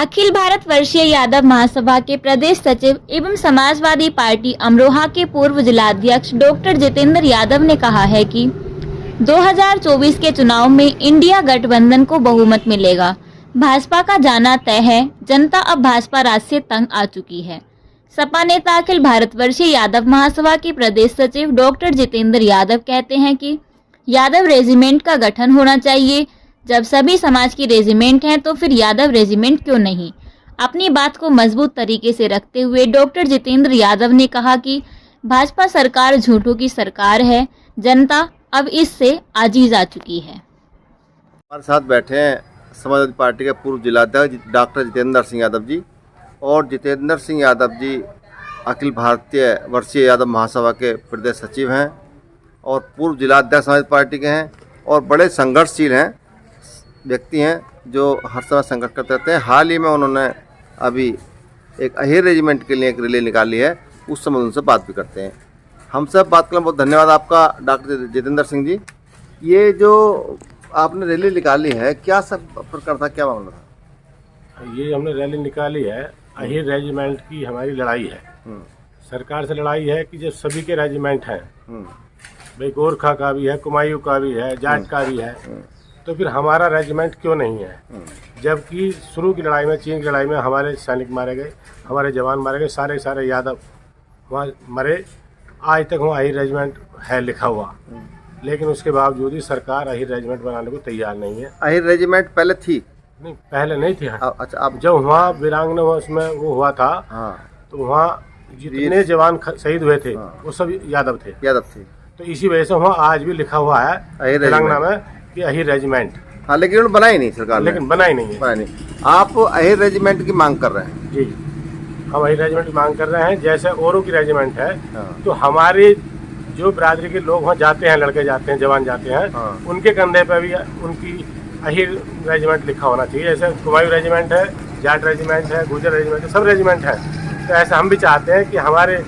अखिल भारत वर्षीय यादव महासभा के प्रदेश सचिव एवं समाजवादी पार्टी अमरोहा के पूर्व जिलाध्यक्ष डॉक्टर जितेंद्र यादव ने कहा है कि 2024 के चुनाव में इंडिया गठबंधन को बहुमत मिलेगा। भाजपा का जाना तय है। जनता अब भाजपा राज से तंग आ चुकी है। सपा नेता अखिल भारत वर्षीय यादव महासभा के प्रदेश सचिव डॉक्टर जितेंद्र यादव कहते हैं कि यादव रेजिमेंट का गठन होना चाहिए। जब सभी समाज की रेजिमेंट हैं तो फिर यादव रेजिमेंट क्यों नहीं। अपनी बात को मजबूत तरीके से रखते हुए डॉक्टर जितेंद्र यादव ने कहा कि भाजपा सरकार झूठों की सरकार है। जनता अब इससे आजीज आ चुकी है। हमारे साथ बैठे हैं समाजवादी पार्टी के पूर्व जिलाध्यक्ष डॉक्टर जितेंद्र सिंह यादव जी। और जितेंद्र सिंह यादव जी अखिल भारतीय वर्षीय यादव महासभा के प्रदेश सचिव हैं और पूर्व जिलाध्यक्ष समाजवादी पार्टी के हैं और बड़े संघर्षशील हैं, व्यक्ति हैं जो हर समय संघर्ष करते रहते हैं। हाल ही में उन्होंने अभी एक अहिर रेजिमेंट के लिए एक रैली निकाली है, उस समय उनसे बात भी करते हैं। हम सब बात करें, बहुत धन्यवाद आपका डॉक्टर जितेंद्र सिंह जी। ये जो आपने रैली निकाली है, क्या सब प्रकार था, क्या मामला था? ये हमने रैली निकाली है, अहिर रेजिमेंट की हमारी लड़ाई है। सरकार से लड़ाई है कि जब सभी के रेजिमेंट हैं, भाई गोरखा का भी है, कुमायूं का भी है, जाट का भी है, तो फिर हमारा रेजिमेंट क्यों नहीं है? जबकि शुरू की लड़ाई में, चीन की लड़ाई में हमारे सैनिक मारे गए, हमारे जवान मारे गए, सारे यादव वहाँ मरे। आज तक वहाँ अहिर रेजिमेंट है लिखा हुआ, लेकिन उसके बावजूद ही सरकार अहिर रेजिमेंट बनाने को तैयार नहीं है। अहिर रेजिमेंट पहले थी? नहीं, पहले नहीं थी। अच्छा, अब जब वहाँ वीरांगना उसमें वो हुआ था, तो वहाँ जितने जवान शहीद हुए थे वो सब यादव थे। तो इसी वजह से वहाँ आज भी लिखा हुआ है वीरांगना में कि अहिर रेजिमेंट। हाँ, लेकिन उन्होंने बनाई नहीं सरकार ने। लेकिन बनाई नहीं है। आप अहिर रेजिमेंट की मांग कर रहे हैं? जी, हम अहिर रेजिमेंट की मांग कर रहे हैं। जैसे औरों की रेजिमेंट है, तो हमारे जो बिरादरी के लोग वहाँ जाते हैं, लड़के जाते हैं, जवान जाते हैं, उनके कंधे पर भी उनकी अहिर रेजिमेंट लिखा होना चाहिए। जैसे कुमायूं रेजिमेंट है, जाट रेजिमेंट है, गुर्जर रेजिमेंट है, सब रेजिमेंट है। तो ऐसा हम भी चाहते हैं कि हमारे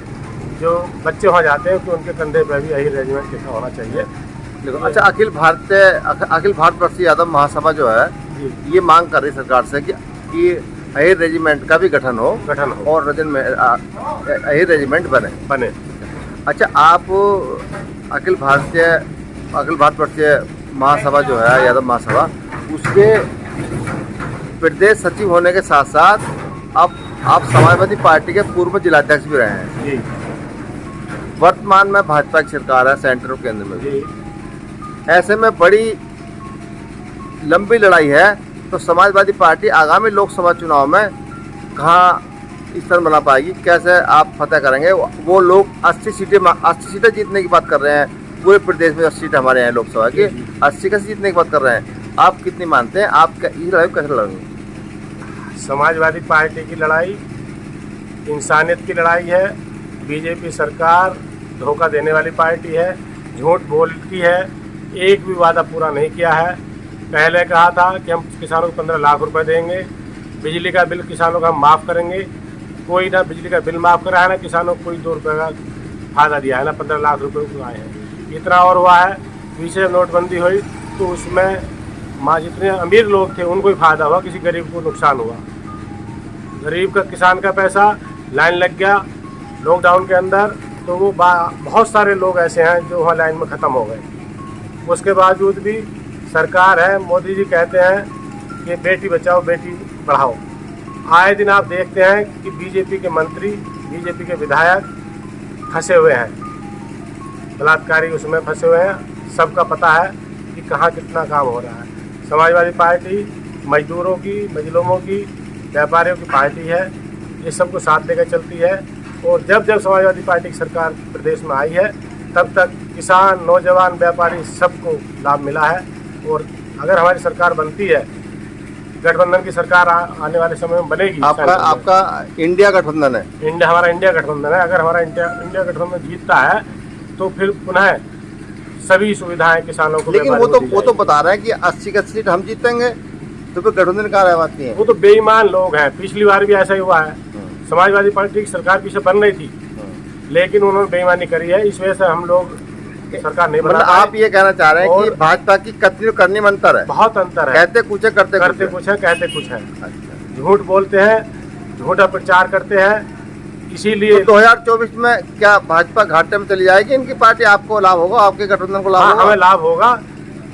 जो बच्चे वहाँ जाते हैं, तो उनके कंधे पर भी अहिर रेजिमेंट लिखा होना चाहिए। अच्छा, अखिल भारत वर्षीय यादव महासभा जो है, ये मांग कर रही सरकार से कि अहिर रेजिमेंट का भी गठन हो और अहिर रेजिमेंट बने। अच्छा, आप अखिल भारत वर्षीय महासभा जो है, यादव महासभा, उसके प्रदेश सचिव होने के साथ साथ आप समाजवादी पार्टी के पूर्व जिलाध्यक्ष भी रहे हैं। वर्तमान में भाजपा की सरकार है सेंटर और केंद्र में भी। ऐसे में बड़ी लंबी लड़ाई है, तो समाजवादी पार्टी आगामी लोकसभा चुनाव में कहाँ स्थान बना पाएगी? कैसे आप फतह करेंगे? वो लोग 80 सीटें जीतने की बात कर रहे हैं। पूरे प्रदेश में 80 सीटें हमारे यहाँ लोकसभा की 80 का जीतने की बात कर रहे हैं। आप कितनी मानते हैं? आप इस लड़ाई कैसे लड़ेंगे? समाजवादी पार्टी की लड़ाई इंसानियत की लड़ाई है। बीजेपी सरकार धोखा देने वाली पार्टी है, झूठ बोलती है, एक भी वादा पूरा नहीं किया है। पहले कहा था कि हम किसानों को 15 लाख रुपए देंगे, बिजली का बिल किसानों का हम माफ़ करेंगे। कोई ना बिजली का बिल माफ़ करा है, ना किसानों को कोई 2 रुपये का फायदा दिया है, ना 15 लाख रुपए को आए हैं। इतना और हुआ है, पीछे जब नोटबंदी हुई तो उसमें जितने अमीर लोग थे उनको ही फायदा हुआ, किसी गरीब को नुकसान हुआ। गरीब का, किसान का पैसा लाइन लग गया लॉकडाउन के अंदर, तो वो बहुत सारे लोग ऐसे हैं जो वहाँ लाइन में ख़त्म हो गए। उसके बावजूद भी सरकार है, मोदी जी कहते हैं कि बेटी बचाओ बेटी पढ़ाओ। आए दिन आप देखते हैं कि बीजेपी के मंत्री, बीजेपी के विधायक फंसे हुए हैं, बलात्कारी उसमें फंसे हुए हैं। सबका पता है कि कहाँ कितना काम हो रहा है। समाजवादी पार्टी मजदूरों की, मजलूमों की, व्यापारियों की पार्टी है। ये सबको साथ लेकर चलती है। और जब समाजवादी पार्टी की सरकार प्रदेश में आई है, तब तक किसान, नौजवान, व्यापारी सबको लाभ मिला है। और अगर हमारी सरकार बनती है, गठबंधन की सरकार आने वाले समय में बनेगी। आपका इंडिया गठबंधन है? हमारा इंडिया गठबंधन है। अगर हमारा इंडिया गठबंधन जीतता है तो फिर पुनः सभी सुविधाएं किसानों को। लेकिन वो तो बता रहे हैं कि 80 का सीट हम जीतेंगे, तो फिर गठबंधन कहाँ रह पाती है? वो तो बेईमान लोग हैं। पिछली बार भी ऐसा ही हुआ है। समाजवादी पार्टी की सरकार पीछे बन रही थी, लेकिन उन्होंने बेईमानी करी है। इस वजह से हम लोग सरकार नहीं बना। आप ये कहना चाह रहे हैं कि भाजपा की कथनी और करनी में अंतर है? बहुत अंतर है। कहते कुछ है, करते कुछ है, कहते कुछ है। अच्छा। झूठ बोलते हैं, झूठा प्रचार करते हैं। इसीलिए तो 2024 में क्या भाजपा घाटे में चली जाएगी? इनकी पार्टी आपको लाभ होगा, आपके गठबंधन को लाभ हाँ, होगा? हमें लाभ होगा।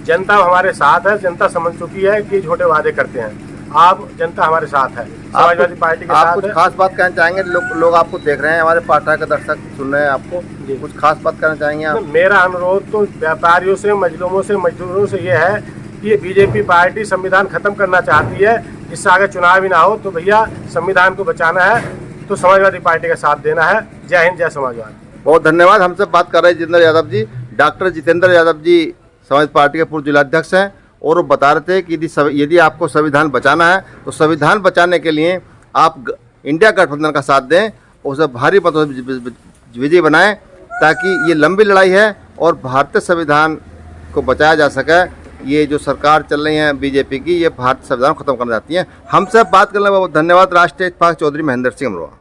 जनता हमारे साथ है, जनता समझ चुकी है कि झूठे वादे करते हैं। आप जनता हमारे साथ है, समाजवादी पार्टी के आप साथ कुछ है। खास बात कहना चाहेंगे? लोग आपको देख रहे हैं, हमारे पाठक के दर्शक सुन रहे हैं आपको, कुछ खास बात कहना चाहेंगे आप? मेरा अनुरोध तो व्यापारियों से, मजलूमों से, मजदूरों से ये है कि ये बीजेपी पार्टी संविधान खत्म करना चाहती है। इससे आगे चुनाव ही ना हो, तो भैया संविधान को बचाना है तो समाजवादी पार्टी का साथ देना है। जय हिंद, जय समाजवाद। बहुत धन्यवाद। हमसे बात कर रहे हैं जितेंद्र यादव जी। डॉक्टर जितेंद्र यादव जी समाज पार्टी के पूर्व जिलाध्यक्ष हैं और वो बता रहे थे कि यदि आपको संविधान बचाना है तो संविधान बचाने के लिए आप इंडिया गठबंधन का साथ दें, उसे भारी मतों से विजयी बनाएं, ताकि ये लंबी लड़ाई है और भारतीय संविधान को बचाया जा सके। ये जो सरकार चल रही है बीजेपी की, ये भारतीय संविधान खत्म करना चाहती है। हमसे बात करने में बहुत धन्यवाद। राष्ट्रीय इत्तेफाक चौधरी महेंद्र सिंह अमरोहा।